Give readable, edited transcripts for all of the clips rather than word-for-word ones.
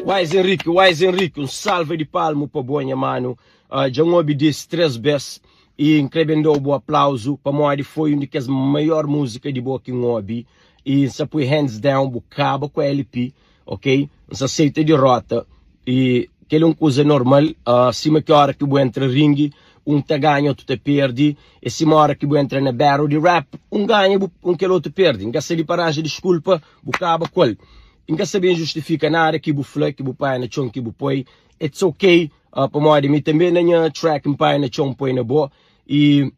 Wise Henrique, um salve de palmo para boa mano. Já ouvi disse 3 vezes e incrível um aplauso para mim. Foi uma das maiores músicas de boa que ouvi e se põe hands down, bucaba com a LP, ok? Não se aceita derrota e que é uma coisa normal. Cima que hora que eu entro ringue, te ganha, outro te perde. E cima hora que eu entro na battle de rap, ganha, que outro perde. Não se lhe paragem desculpa, bucaba com ele. Não sabia justificar nada que você que você pai na chão que você põe. It's okay. Para mim também na track pai na chão põe na boa e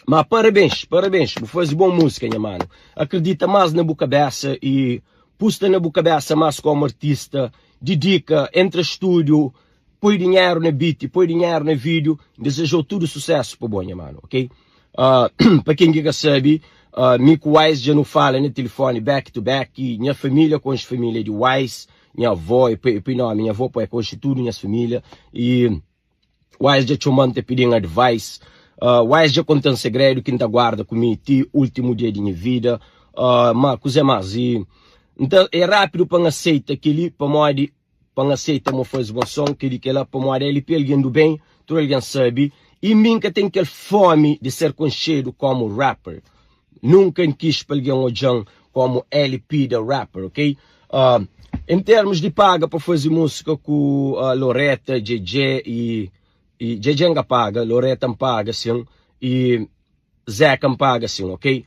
mas parabéns, você faz boa música, minha mano. Acredita mais na boa cabeça e pusta na boa cabeça mais como artista, dedica, entra estúdio, põe dinheiro na beat, põe dinheiro no vídeo, desejou tudo sucesso para minha mano, ok? Para quem já sabe, Mico Wise já não fala no telefone back to back, e minha família com as famílias de Wise, minha avó, e não, minha avó é constituída minha família, e Wise já te manda pedindo advice, Wise já conta um segredo que ainda guarda comigo, último dia de minha vida, mas coisa mais, e então é rápido para aceitar que ele, para aceitar uma faz uma som, que ele lá para ele pegando bem, todo alguém sabe, e nunca tem aquela fome de ser conhecido como rapper. Nunca quis pegar um ojão como LP da rapper, ok? Em termos de paga para fazer música com Loretta, JJ e JJ ainda paga, Loretta paga, sim, e Zeca paga, sim, ok?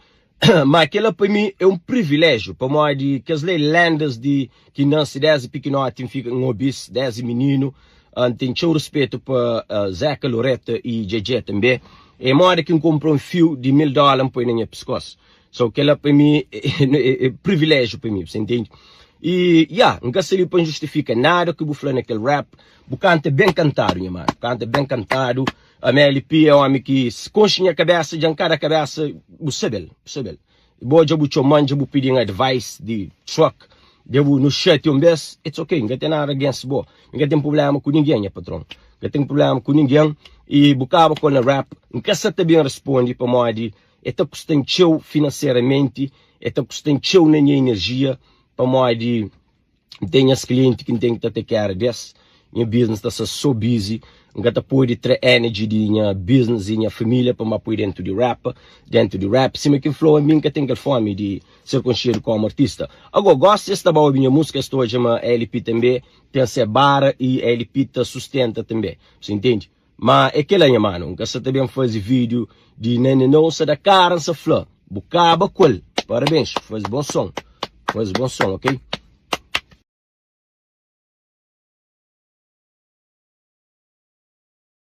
Mas aquilo para mim é um privilégio, para mim, de que as lendas de que nasce 10 pequenotes, fica um obis, 10 menino, tem seu respeito para Zeca, Loretta e JJ também. É mora que comprou um fio de $1000 põe na minha pescoço. Só que ela para mim é privilégio para mim, você entende? E, nunca se lhe põe justifica nada que eu falo naquele rap. O canta bem cantado, minha mano. Canta bem cantado. A minha LP é um homem que se concha minha cabeça, de cada cabeça, você bel. Boa, já vou chamar, já vou pedir advice de truck. Já vou no chat um vez, it's okay, não tem nada against boa. Não tem problema com ninguém, patrão. Não tem problema com ninguém. E bucava com a rap, nunca se também responde para mim de está custando financeiramente, está custando na minha energia, para mim de tem as clientes que tem que ter care desse, minha business está so busy, nunca pode ter energy de minha business e minha família para me pôr dentro de rap, se me que flow a mim que tem que fome de ser conhecido como artista. Agora gosto desta boa minha música, estou a chamar LP também, tem a ser bara e LP tá sustenta também, você entende? Mas é que lá, minha mano, nunca se também faz vídeo de não se da cara, se flor. Bucaba, parabéns, faz bom som, ok?